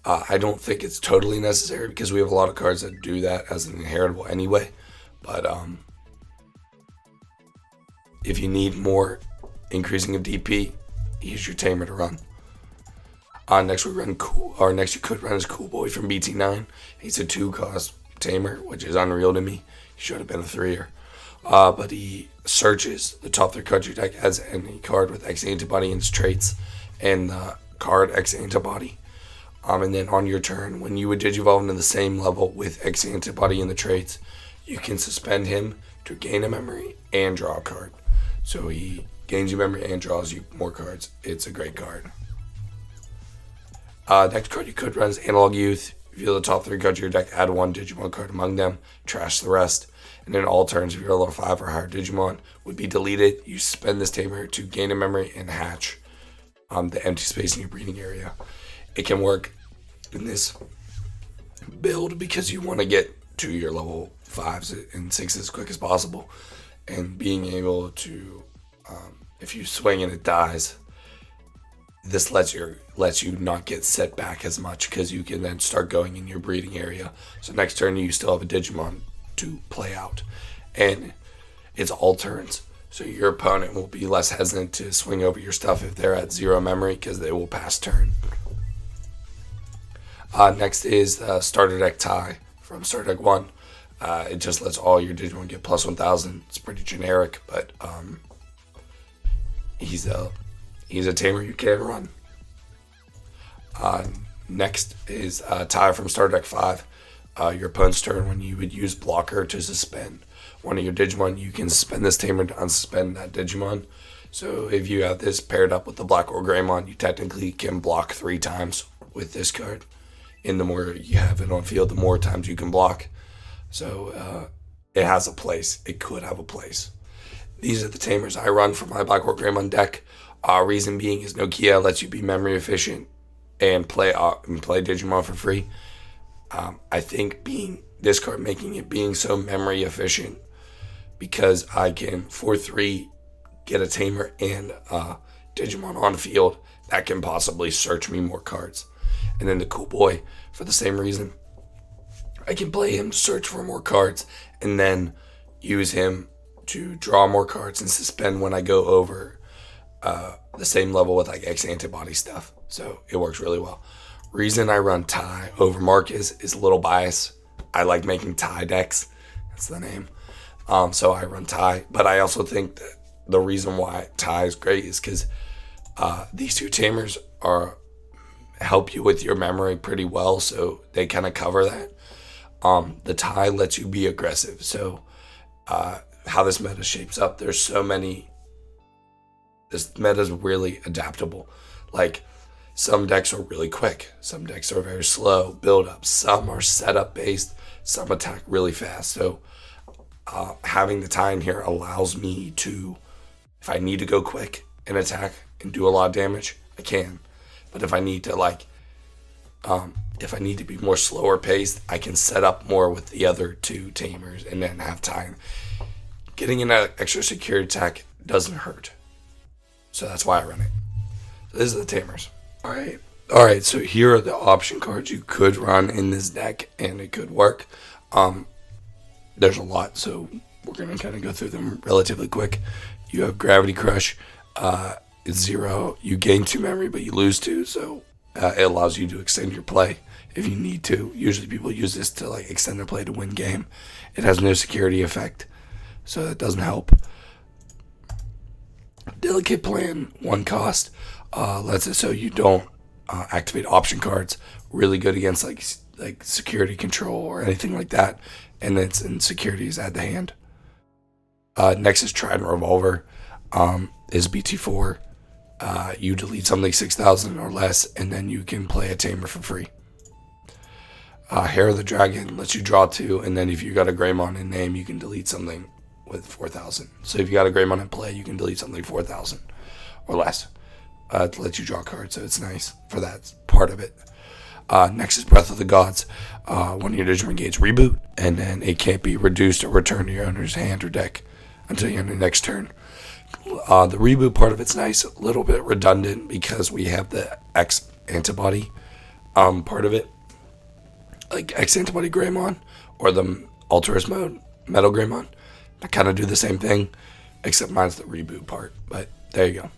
I don't think it's totally necessary because we have a lot of cards that do that as an inheritable anyway. But if you need more increasing of DP, use your tamer to run. Next you could run is Cool Boy from BT9. He's a 2-cost tamer, which is unreal to me. He should have been a 3-er. But he searches the top 3 cards of your deck as any card with X Antibody in its traits and the card X Antibody. And then on your turn, when you would Digivolve into the same level with X Antibody in the traits, you can suspend him to gain a memory and draw a card. So he gains you memory and draws you more cards. It's a great card. Next card you could run is Analog Youth. Reveal the top 3 cards of your deck, add 1 Digimon card among them, trash the rest. And in all turns, if you're a level 5 or higher Digimon would be deleted, you spend this tamer to gain a memory and hatch the empty space in your breeding area. It can work in this build because you want to get to your level 5s and 6s as quick as possible. And being able to, if you swing and it dies, this lets you not get set back as much because you can then start going in your breeding area. So next turn you still have a Digimon to play out, and it's all turns. So your opponent will be less hesitant to swing over your stuff if they're at 0 memory because they will pass turn. Next is Starter Deck Tai from Starter Deck 1. It just lets all your Digimon get plus 1000. It's pretty generic, but he's a tamer you can run. Next is Tai from Starter Deck 5. Your opponent's turn, when you would use Blocker to suspend one of your Digimon, you can suspend this tamer to unsuspend that Digimon. So if you have this paired up with the BlackWargreymon, you technically can block 3 times with this card. And the more you have it on field, the more times you can block. So it has a place. It could have a place. These are the tamers I run for my BlackWargreymon deck. Reason being is Nokia lets you be memory efficient and play Digimon for free. I think this card making it being so memory efficient because I can 4/3 get a Tamer and Digimon on field that can possibly search me more cards. And then the Cool Boy, for the same reason, I can play him to search for more cards and then use him to draw more cards and suspend when I go over the same level with like X antibody stuff. So it works really well. Reason I run Ty over Marcus is a little bias. I like making Ty decks. That's the name. So I run Ty. But I also think that the reason why Ty is great is because these two Tamers help you with your memory pretty well. So they kind of cover that. The Ty lets you be aggressive. So how this meta shapes up, there's so many. This meta is really adaptable. Like, some decks are really quick. Some decks are very slow, build up. Some are setup based. Some attack really fast. So having the Ty in here allows me to, if I need to go quick and attack and do a lot of damage, I can. But if I need to if I need to be more slower paced, I can set up more with the other two Tamers and then have time. Getting an extra security attack doesn't hurt. So that's why I run it. So this is the Tamers. Alright, so here are the option cards you could run in this deck, and it could work. There's a lot, so we're going to kind of go through them relatively quick. You have Gravity Crush. It's 0. You gain 2 memory, but you lose 2, so it allows you to extend your play if you need to. Usually people use this to like extend their play to win game. It has no security effect, so that doesn't help. Delicate Plan, 1 cost, lets it so you don't activate option cards. Really good against like security control or anything like that, and it's in securities at the hand. Next is Trident Revolver, is BT4. You delete something 6,000 or less, and then you can play a Tamer for free. Hair of the Dragon lets you draw 2, and then if you got a Greymon in name, you can delete something with 4,000. So if you got a Greymon in play, you can delete something 4,000 or less to let you draw cards. So it's nice for that part of it. Next is Breath of the Gods. One of your Digimon gains reboot, and then it can't be reduced or returned to your owner's hand or deck until your next turn. The reboot part of it's nice, a little bit redundant because we have the X antibody part of it, like X antibody Greymon or the Alterous mode Metal Greymon. I kind of do the same thing, except mine's the reboot part, but there you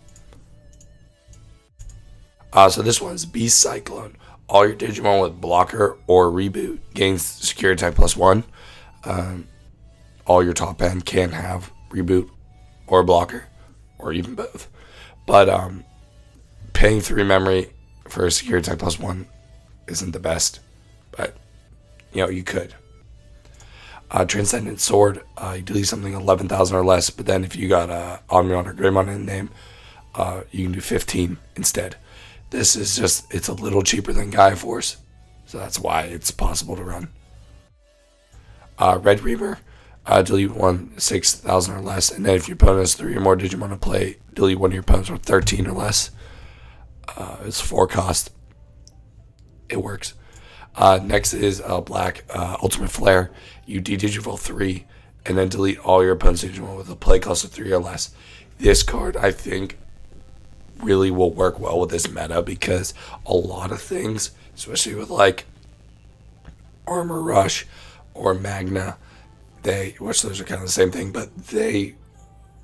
go. So this one's Beast Cyclone. All your Digimon with blocker or reboot gains security type +1. All your top end can have reboot or blocker, or even both. But paying 3 memory for a security type +1 isn't the best, but you could. Transcendent Sword, you delete something 11,000 or less, but then if you got Omnion or Greymon in the name, you can do 15 instead. This is just, it's a little cheaper than Gaia Force, so that's why it's possible to run. Red Reaver, delete 6,000 or less, and then if your opponent has 3 or more Digimon to play, delete one of your opponents with 13 or less. It's 4 cost. It works. Next is Black Ultimate Flare. You de-digivolve 3, and then delete all your opponent's Digimon with a play cost of 3 or less. This card, I think, really will work well with this meta because a lot of things, especially with like Armor Rush or Magna, which those are kind of the same thing, but they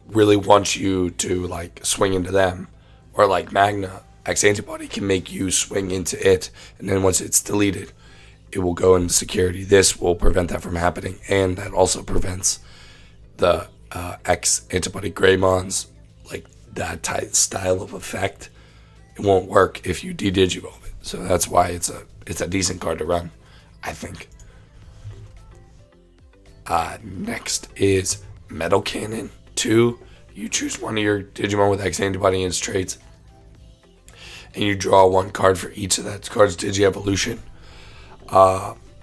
really want you to like swing into them. Or like Magna, X Antibody can make you swing into it, and then once it's deleted, it will go into security. This will prevent that from happening, and that also prevents the X Antibody Greymons, like that type style of effect. It won't work if you de-digivolve it. So that's why it's a decent card to run, I think. Next is Metal Cannon 2. You choose one of your Digimon with X Antibody and its traits, and you draw 1 card for each of that card's Digi-Evolution.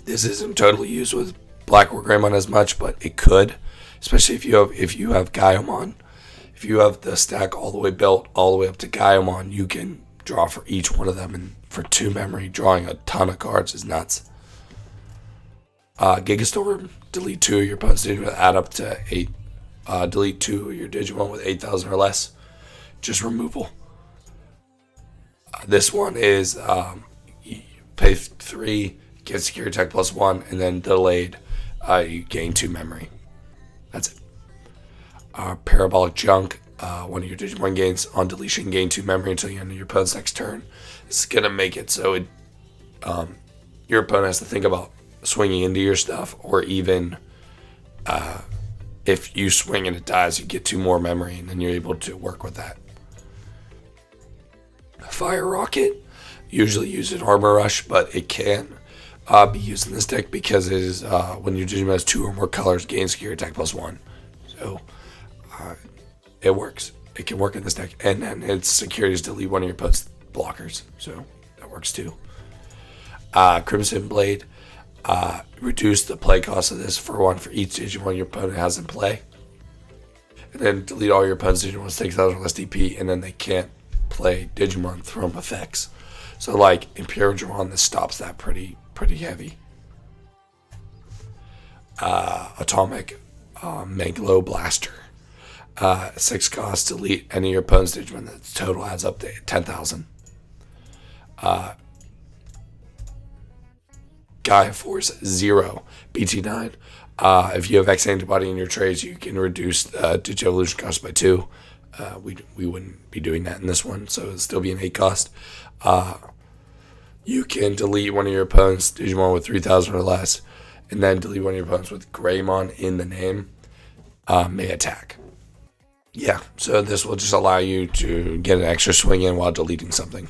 This isn't totally used with BlackWargreymon as much, but it could, especially if you have Gaiomon. If you have the stack all the way built all the way up to Gaiomon, you can draw for each one of them, and for 2 memory, drawing a ton of cards is nuts. Gigastorm, delete 2 of your opponent's Digimon, add up to 8 delete 2 of your Digimon with 8,000 or less. Just removal. This one is you pay 3, get security attack +1, and then delayed. You gain 2 memory. That's it. Parabolic Junk. One of your Digimon gains on deletion, gain 2 memory until you end your opponent's next turn. It's gonna make it so your opponent has to think about swinging into your stuff, or even if you swing and it dies, you get 2 more memory, and then you're able to work with that. Fire Rocket, usually used in Armor Rush, but it can be used in this deck because it is when your Digimon has 2 or more colors, gain security attack +1. So it works. It can work in this deck, and then its security is delete one of your opponent's blockers, so that works too. Crimson Blade, reduce the play cost of this for 1 for each Digimon your opponent has in play, and then delete all your opponent's Digimon with 6,000 or less DP, and then they can't play Digimon from effects. So like Imperial, this stops that pretty heavy. Atomic Megalo Blaster. 6 cost, delete any of your opponent's Digimon. That total adds up to 10,000. Gaia Force 0, BT9. If you have X antibody in your trades, you can reduce Digievolution cost by 2. We wouldn't be doing that in this one, so it'll still be an 8 cost. You can delete one of your opponent's Digimon with 3,000 or less, and then delete one of your opponents with Greymon in the name. May attack. Yeah, so this will just allow you to get an extra swing in while deleting something.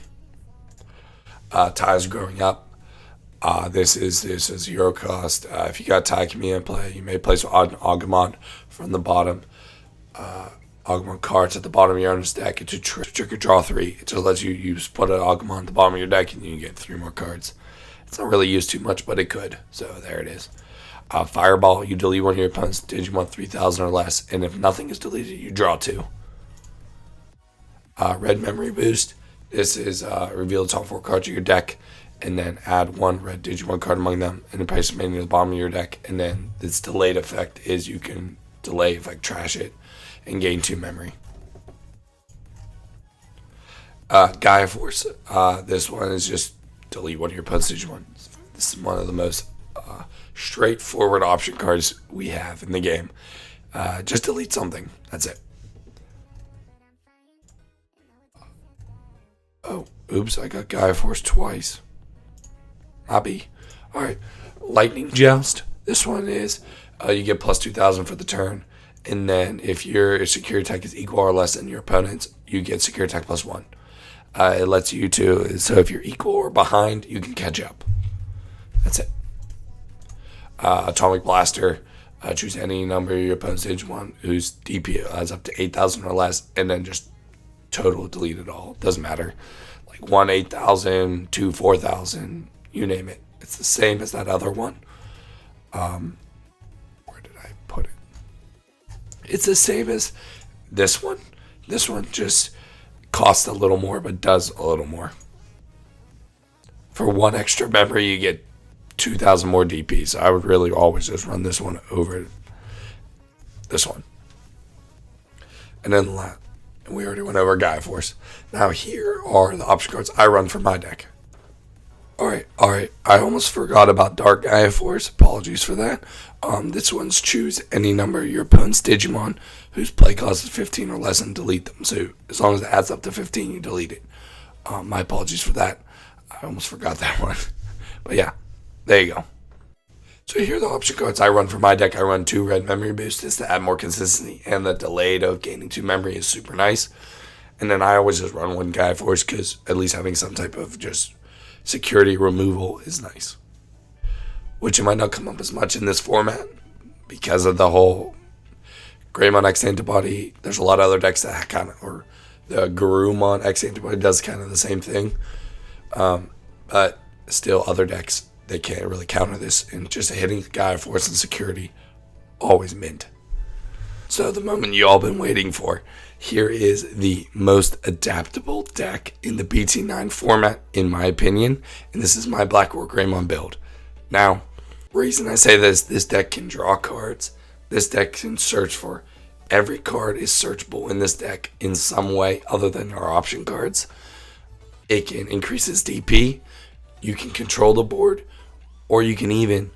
Ties Growing Up. This is a 0 cost. If you got Taikami in play, you may place an Gaiomon from the bottom. Gaiomon cards at the bottom of your owner's deck to trigger draw 3. It just lets you put an Gaiomon at the bottom of your deck and you get 3 more cards. It's not really used too much, but it could. So there it is. Fireball, you delete one of your opponent's Digimon 3,000 or less, and if nothing is deleted, you draw 2. Red Memory Boost. This is reveal the top 4 cards of your deck, and then add 1 red Digimon card among them, and then place them at the bottom of your deck. And then its delayed effect is you can delay effect, trash it, and gain 2 memory. Gaia Force. This one is just delete one of your opponent's Digimon. This is one of the most straightforward option cards we have in the game. Just delete something. That's it. Oh, oops, I got Gaia Force twice. Hobby. Alright. Lightning Joust. This one is you get plus 2,000 for the turn. And then if your security attack is equal or less than your opponent's, you get security attack +1. It lets you to, so if you're equal or behind, you can catch up. That's it. Atomic Blaster. Choose any number of your opponent's Digimon whose DP adds up to 8,000 or less, and then just total delete it all. Doesn't matter. Like 1, 8,000, 2, 4,000, you name it. It's the same as that other one. Where did I put it? It's the same as this one. This one just costs a little more, but does a little more. For 1 extra memory, you get 2,000 more DPs. I would really always just run this one over this one. And then we already went over Gaia Force. Now here are the option cards I run for my deck. Alright. I almost forgot about Dark Gaia Force. Apologies for that. This one's choose any number of your opponent's Digimon whose play cost is 15 or less and delete them. So as long as it adds up to 15, you delete it. My apologies for that. I almost forgot that one. But yeah, there you go. So here are the option cards I run for my deck. I run 2 red memory boosts to add more consistency, and the delayed of gaining 2 memory is super nice. And then I always just run 1 Gaia Force because at least having some type of just security removal is nice. Which it might not come up as much in this format because of the whole Greymon X antibody. There's a lot of other decks that kind of, or the Gaiomon X antibody does kind of the same thing. But still, other decks, they can't really counter this, and just hitting Gaia Force and security, always mint. So the moment you all been waiting for, here is the most adaptable deck in the BT9 format, in my opinion, and this is my BlackWargreymon build. Now, reason I say this deck can draw cards, this deck can search for Every card is searchable in this deck in some way other than our option cards. It can increase its DP, you can control the board, or you can even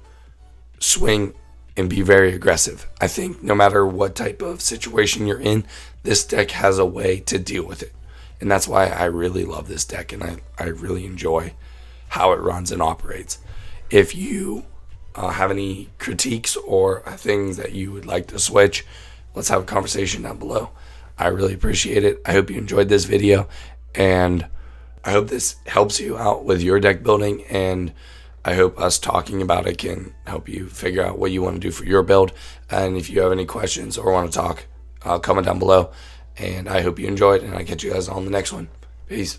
swing and be very aggressive. I think no matter what type of situation you're in, this deck has a way to deal with it. And that's why I really love this deck, and I really enjoy how it runs and operates. If you have any critiques or things that you would like to switch, let's have a conversation down below. I really appreciate it. I hope you enjoyed this video, and I hope this helps you out with your deck building, and I hope us talking about it can help you figure out what you want to do for your build. And if you have any questions or want to talk, comment down below. And I hope you enjoyed, and I'll catch you guys on the next one. Peace.